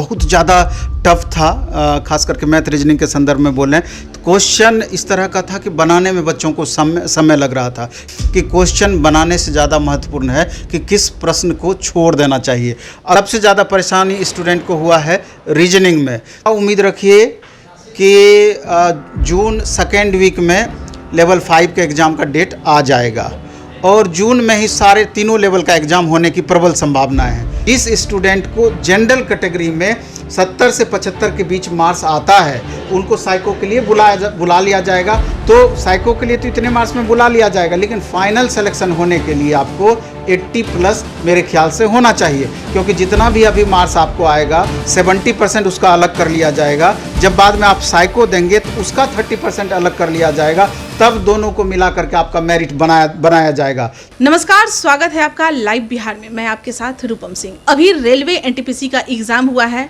बहुत ज़्यादा टफ था, खास करके मैथ रीजनिंग के संदर्भ में बोल रहे हैं। तो क्वेश्चन इस तरह का था कि बनाने में बच्चों को समय लग रहा था कि क्वेश्चन बनाने से ज़्यादा महत्वपूर्ण है कि किस प्रश्न को छोड़ देना चाहिए। सबसे ज़्यादा परेशानी स्टूडेंट को हुआ है रीजनिंग में। उम्मीद रखिए कि जून सेकेंड वीक में लेवल 5 के एग्ज़ाम का डेट आ जाएगा और जून में ही सारे तीनों लेवल का एग्ज़ाम होने की प्रबल संभावना है। इस स्टूडेंट को जनरल कैटेगरी में 70 से 75 के बीच मार्क्स आता है, उनको साइको के लिए बुला लिया जाएगा। तो साइको के लिए तो इतने मार्क्स में बुला लिया जाएगा, लेकिन फाइनल सिलेक्शन होने के लिए आपको 80+ मेरे ख्याल से होना चाहिए, क्योंकि जितना भी अभी मार्क्स आपको आएगा 70% उसका अलग कर लिया जाएगा। जब बाद में आप साइको देंगे तो उसका 30% अलग कर लिया जाएगा, तब दोनों को मिला करके आपका मेरिट बनाया जाएगा। नमस्कार, स्वागत है आपका लाइव बिहार में। मैं आपके साथ रूपम सिंह। अभी रेलवे एनटीपीसी का एग्जाम हुआ है।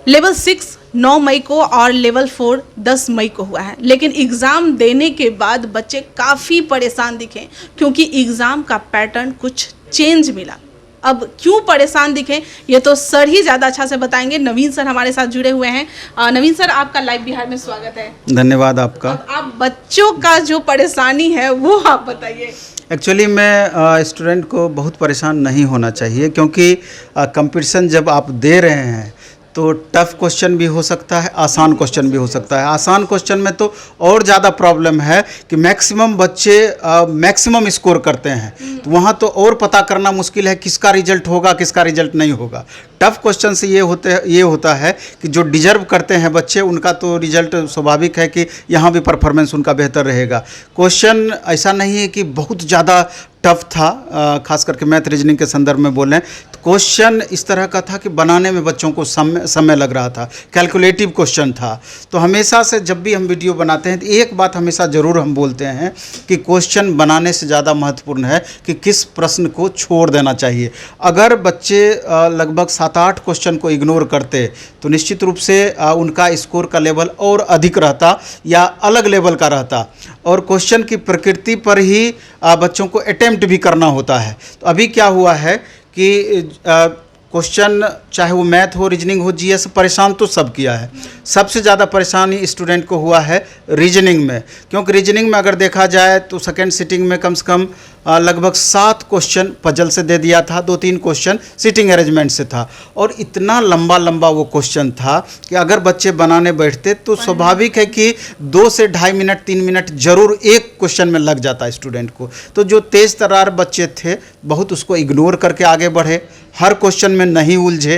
लेवल 6 9 मई को और लेवल 4 10 मई को हुआ है, लेकिन एग्ज़ाम देने के बाद बच्चे काफ़ी परेशान दिखे क्योंकि एग्ज़ाम का पैटर्न कुछ चेंज मिला। अब क्यों परेशान दिखे ये तो सर ही ज़्यादा अच्छा से बताएंगे। नवीन सर हमारे साथ जुड़े हुए हैं। नवीन सर, आपका लाइव बिहार में स्वागत है। धन्यवाद आपका। आप बच्चों का जो परेशानी है वो आप बताइए। एक्चुअली मैं स्टूडेंट को बहुत परेशान नहीं होना चाहिए, क्योंकि कंपटीशन जब आप दे रहे हैं तो टफ़ क्वेश्चन भी हो सकता है, आसान क्वेश्चन भी हो सकता है। आसान क्वेश्चन में तो और ज़्यादा प्रॉब्लम है कि मैक्सिमम बच्चे मैक्सिमम स्कोर करते हैं, तो वहाँ तो और पता करना मुश्किल है किसका रिजल्ट होगा किसका रिजल्ट नहीं होगा। टफ़ क्वेश्चन से ये होता है कि जो डिजर्व करते हैं बच्चे, उनका तो रिजल्ट स्वाभाविक है कि यहाँ भी परफॉर्मेंस उनका बेहतर रहेगा। क्वेश्चन ऐसा नहीं है कि बहुत ज़्यादा टफ था, खास करके मैथ रीजनिंग के संदर्भ में बोल रहे हैं। तो क्वेश्चन इस तरह का था कि बनाने में बच्चों को समय लग रहा था, कैलकुलेटिव क्वेश्चन था। तो हमेशा से जब भी हम वीडियो बनाते हैं तो एक बात हमेशा ज़रूर हम बोलते हैं कि क्वेश्चन बनाने से ज़्यादा महत्वपूर्ण है कि किस प्रश्न को छोड़ देना चाहिए। अगर बच्चे लगभग 7-8 क्वेश्चन को इग्नोर करते तो निश्चित रूप से उनका स्कोर का लेवल और अधिक रहता या अलग लेवल का रहता। और क्वेश्चन की प्रकृति पर ही बच्चों को अटेम्प्ट भी करना होता है। तो अभी क्या हुआ है कि क्वेश्चन चाहे वो मैथ हो, रीजनिंग हो, जीएस, परेशान तो सब किया है। सबसे ज़्यादा परेशानी स्टूडेंट को हुआ है रीजनिंग में, क्योंकि रीजनिंग में अगर देखा जाए तो सेकेंड सिटिंग में कम से कम लगभग 7 क्वेश्चन पजल से दे दिया था, 2-3 क्वेश्चन सिटिंग अरेंजमेंट से था। और इतना लंबा वो क्वेश्चन था कि अगर बच्चे बनाने बैठते तो स्वाभाविक है कि 2 से 2.5 मिनट 3 मिनट जरूर एक क्वेश्चन में लग जाता स्टूडेंट को। तो जो तेज़ तर्रार बच्चे थे बहुत उसको इग्नोर करके आगे बढ़े, हर क्वेश्चन में नहीं उलझे,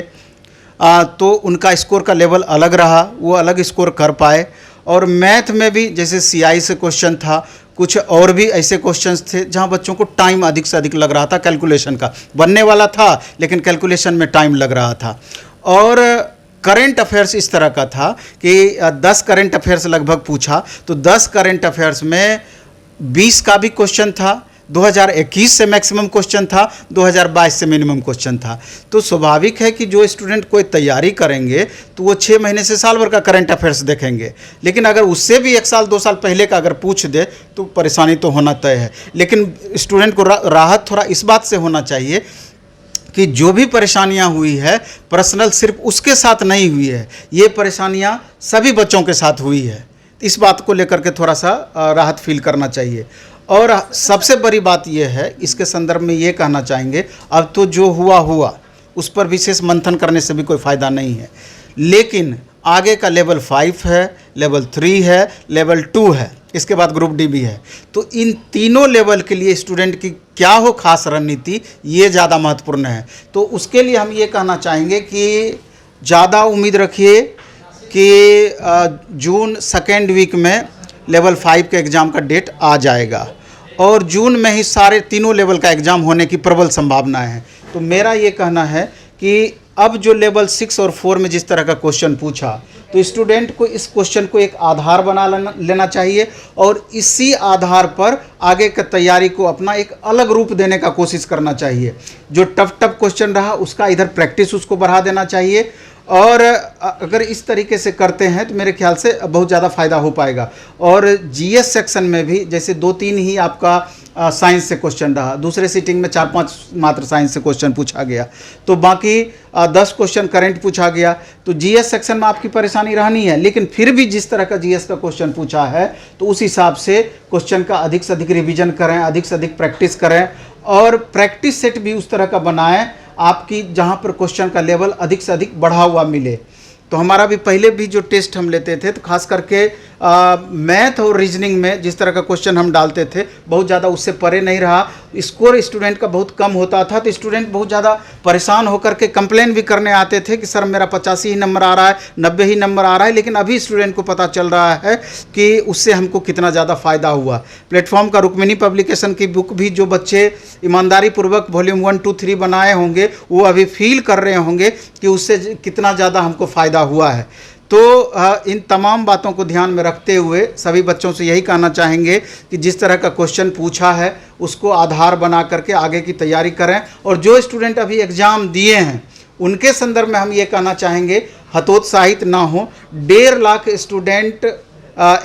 तो उनका स्कोर का लेवल अलग रहा, वो अलग स्कोर कर पाए। और मैथ में भी जैसे सीआई से क्वेश्चन था, कुछ और भी ऐसे क्वेश्चंस थे जहां बच्चों को टाइम अधिक से अधिक लग रहा था। कैलकुलेशन का बनने वाला था लेकिन कैलकुलेशन में टाइम लग रहा था। और करंट अफेयर्स इस तरह का था कि 10 करंट अफेयर्स लगभग पूछा, तो 10 करंट अफेयर्स में 20 का भी क्वेश्चन था, 2021 से मैक्सिमम क्वेश्चन था, 2022 से मिनिमम क्वेश्चन था। तो स्वाभाविक है कि जो स्टूडेंट कोई तैयारी करेंगे तो वो 6 महीने से साल भर का करंट अफेयर्स देखेंगे, लेकिन अगर उससे भी 1 साल 2 साल पहले का अगर पूछ दे तो परेशानी तो होना तय है। लेकिन स्टूडेंट को राहत थोड़ा इस बात से होना चाहिए कि जो भी परेशानियां हुई है पर्सनल सिर्फ उसके साथ नहीं हुई है, ये परेशानियां सभी बच्चों के साथ हुई है। इस बात को लेकर के थोड़ा सा राहत फील करना चाहिए। और सबसे बड़ी बात यह है, इसके संदर्भ में ये कहना चाहेंगे, अब तो जो हुआ उस पर विशेष मंथन करने से भी कोई फ़ायदा नहीं है, लेकिन आगे का लेवल 5 है, लेवल 3 है, लेवल 2 है, इसके बाद ग्रुप डी भी है। तो इन तीनों लेवल के लिए स्टूडेंट की क्या हो खास रणनीति, ये ज़्यादा महत्वपूर्ण है। तो उसके लिए हम ये कहना चाहेंगे कि ज़्यादा उम्मीद रखिए कि जून सेकेंड वीक में लेवल 5 के एग्ज़ाम का डेट आ जाएगा और जून में ही सारे तीनों लेवल का एग्ज़ाम होने की प्रबल संभावना है। तो मेरा ये कहना है कि अब जो लेवल 6 और 4 में जिस तरह का क्वेश्चन पूछा, तो स्टूडेंट को इस क्वेश्चन को एक आधार बना लेना चाहिए और इसी आधार पर आगे की तैयारी को अपना एक अलग रूप देने का कोशिश करना चाहिए। जो टफ क्वेश्चन रहा उसका इधर प्रैक्टिस उसको बढ़ा देना चाहिए, और अगर इस तरीके से करते हैं तो मेरे ख्याल से बहुत ज़्यादा फ़ायदा हो पाएगा। और जीएस सेक्शन में भी जैसे 2-3 ही आपका साइंस से क्वेश्चन रहा, दूसरे सीटिंग में 4-5 मात्र साइंस से क्वेश्चन पूछा गया, तो बाकी 10 क्वेश्चन करंट पूछा गया। तो जीएस सेक्शन में आपकी परेशानी रहनी है, लेकिन फिर भी जिस तरह का जीएस का क्वेश्चन पूछा है तो उस हिसाब से क्वेश्चन का अधिक से अधिक रिवीजन करें, अधिक से अधिक प्रैक्टिस करें, और प्रैक्टिस सेट भी उस तरह का बनाएं आपकी जहां पर क्वेश्चन का लेवल अधिक से अधिक बढ़ा हुआ मिले। तो हमारा भी पहले भी जो टेस्ट हम लेते थे तो खास करके मैथ और रीजनिंग में जिस तरह का क्वेश्चन हम डालते थे बहुत ज़्यादा उससे परे नहीं रहा, स्कोर स्टूडेंट का बहुत कम होता था, तो स्टूडेंट बहुत ज़्यादा परेशान होकर के कंप्लेन भी करने आते थे कि सर मेरा 85 ही नंबर आ रहा है, 90 ही नंबर आ रहा है। लेकिन अभी स्टूडेंट को पता चल रहा है कि उससे हमको कितना ज़्यादा फ़ायदा हुआ। प्लेटफॉर्म का रुक्मिणी पब्लिकेशन की बुक भी जो बच्चे ईमानदारी पूर्वक वॉल्यूम 1, 2, 3 बनाए होंगे वो अभी फील कर रहे होंगे कि उससे कितना ज़्यादा हमको फ़ायदा हुआ है। तो इन तमाम बातों को ध्यान में रखते हुए सभी बच्चों से यही कहना चाहेंगे कि जिस तरह का क्वेश्चन पूछा है उसको आधार बना करके आगे की तैयारी करें। और जो स्टूडेंट अभी एग्ज़ाम दिए हैं उनके संदर्भ में हम ये कहना चाहेंगे हतोत्साहित ना हो। 1.5 लाख स्टूडेंट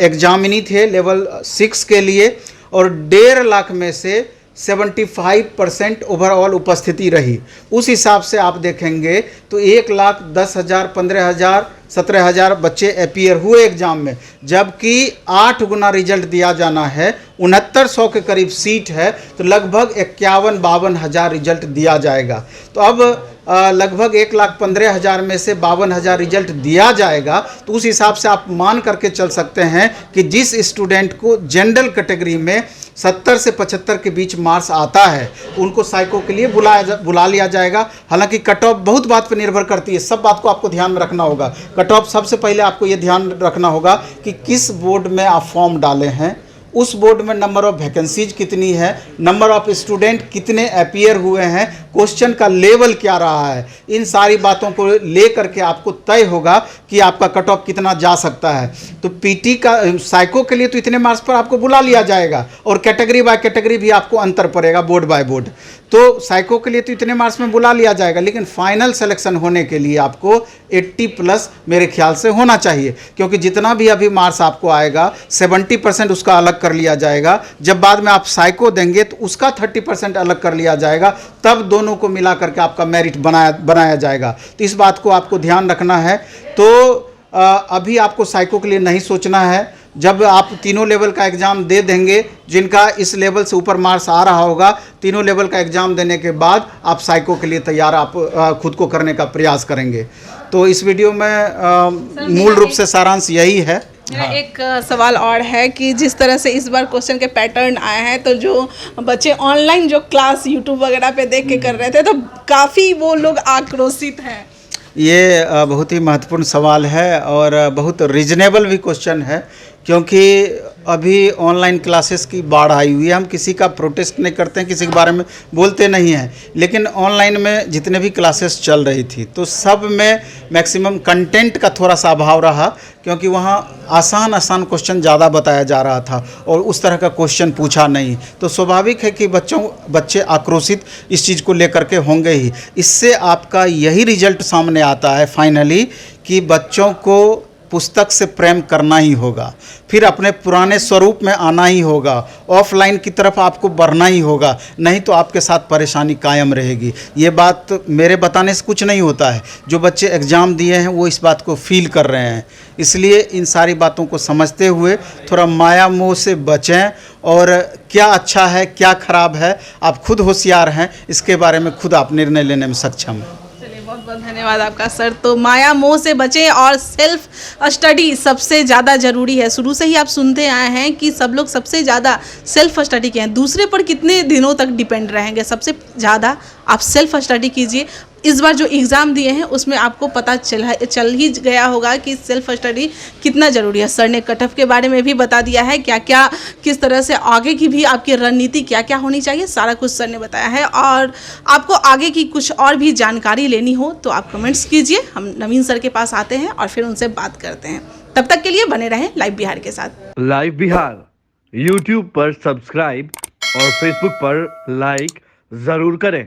एग्जामिनी थे लेवल 6 के लिए, और 1.5 लाख में से 75% ओवरऑल उपस्थिति रही। उस हिसाब से आप देखेंगे तो 1,10,000, 15,000, 17,000 बच्चे अपीयर हुए एग्ज़ाम में, जबकि 8 गुना रिजल्ट दिया जाना है। 6900 के करीब सीट है, तो लगभग 51-52 हज़ार रिजल्ट दिया जाएगा। तो अब लगभग 1,15,000 में से 52,000 रिजल्ट दिया जाएगा, तो उस हिसाब से आप मान करके चल सकते हैं कि जिस स्टूडेंट को जनरल कैटेगरी में 70 से 75 के बीच मार्क्स आता है उनको साइको के लिए बुला लिया जाएगा। हालांकि कट ऑफ बहुत बात पर निर्भर करती है, सब बात को आपको ध्यान में रखना होगा। कट ऑफ सबसे पहले आपको ये ध्यान रखना होगा कि किस बोर्ड में आप फॉर्म डाले हैं, उस बोर्ड में नंबर ऑफ़ वैकेंसीज कितनी है, नंबर ऑफ़ स्टूडेंट कितने अपीयर हुए हैं, क्वेश्चन का लेवल क्या रहा है। इन सारी बातों को ले करके आपको तय होगा कि आपका कट ऑफ कितना जा सकता है। तो पीटी का साइको के लिए तो इतने मार्क्स पर आपको बुला लिया जाएगा, और कैटेगरी बाय कैटेगरी भी आपको अंतर पड़ेगा बोर्ड बाय बोर्ड। तो साइको के लिए तो इतने मार्क्स में बुला लिया जाएगा, लेकिन फाइनल सिलेक्शन होने के लिए आपको 80+ मेरे ख्याल से होना चाहिए, क्योंकि जितना भी अभी मार्क्स आपको आएगा 70% उसका अलग कर लिया जाएगा। जब बाद में आप साइको देंगे तो उसका 30% अलग कर लिया जाएगा, तब दोनों को मिला करके आपका मेरिट बनाया जाएगा। तो इस बात को आपको ध्यान रखना है। तो अभी आपको साइको के लिए नहीं सोचना है। जब आप तीनों लेवल का एग्ज़ाम दे देंगे, जिनका इस लेवल से ऊपर मार्क्स आ रहा होगा, तीनों लेवल का एग्ज़ाम देने के बाद आप साइको के लिए तैयार आप खुद को करने का प्रयास करेंगे। तो इस वीडियो में मूल रूप से सारांश यही है। मेरा एक सवाल और है कि जिस तरह से इस बार क्वेश्चन के पैटर्न आए हैं, तो जो बच्चे ऑनलाइन जो क्लास यूट्यूब वगैरह पे देख के कर रहे थे, तो काफ़ी वो लोग आक्रोशित हैं। ये बहुत ही महत्वपूर्ण सवाल है और बहुत रीजनेबल भी क्वेश्चन है, क्योंकि अभी ऑनलाइन क्लासेस की बाढ़ आई हुई है। हम किसी का प्रोटेस्ट नहीं करते हैं, किसी के बारे में बोलते नहीं हैं, लेकिन ऑनलाइन में जितने भी क्लासेस चल रही थी तो सब में मैक्सिमम कंटेंट का थोड़ा सा अभाव रहा, क्योंकि वहाँ आसान क्वेश्चन ज़्यादा बताया जा रहा था और उस तरह का क्वेश्चन पूछा नहीं। तो स्वाभाविक है कि बच्चे आक्रोशित इस चीज़ को लेकर के होंगे ही। इससे आपका यही रिजल्ट सामने आता है फाइनली कि बच्चों को पुस्तक से प्रेम करना ही होगा, फिर अपने पुराने स्वरूप में आना ही होगा, ऑफलाइन की तरफ आपको बढ़ना ही होगा, नहीं तो आपके साथ परेशानी कायम रहेगी। ये बात मेरे बताने से कुछ नहीं होता है, जो बच्चे एग्ज़ाम दिए हैं वो इस बात को फील कर रहे हैं। इसलिए इन सारी बातों को समझते हुए थोड़ा माया मोह से बचें, और क्या अच्छा है क्या ख़राब है आप खुद होशियार हैं, इसके बारे में खुद आप निर्णय लेने में सक्षम हैं। बहुत बहुत धन्यवाद आपका सर। तो माया मोह से बचें और सेल्फ स्टडी सबसे ज़्यादा ज़रूरी है। शुरू से ही आप सुनते आए हैं कि सब लोग सबसे ज़्यादा सेल्फ स्टडी के हैं, दूसरे पर कितने दिनों तक डिपेंड रहेंगे। सबसे ज़्यादा आप सेल्फ स्टडी कीजिए। इस बार जो एग्ज़ाम दिए हैं उसमें आपको पता चल ही गया होगा कि सेल्फ स्टडी कितना ज़रूरी है। सर ने कट ऑफ के बारे में भी बता दिया है, क्या क्या किस तरह से आगे की भी आपकी रणनीति क्या क्या होनी चाहिए, सारा कुछ सर ने बताया है। और आपको आगे की कुछ और भी जानकारी लेनी हो तो आप कमेंट्स कीजिए, हम नवीन सर के पास आते हैं और फिर उनसे बात करते हैं। तब तक के लिए बने रहें लाइव बिहार के साथ। लाइव बिहार यूट्यूब पर सब्सक्राइब और फेसबुक पर लाइक ज़रूर करें।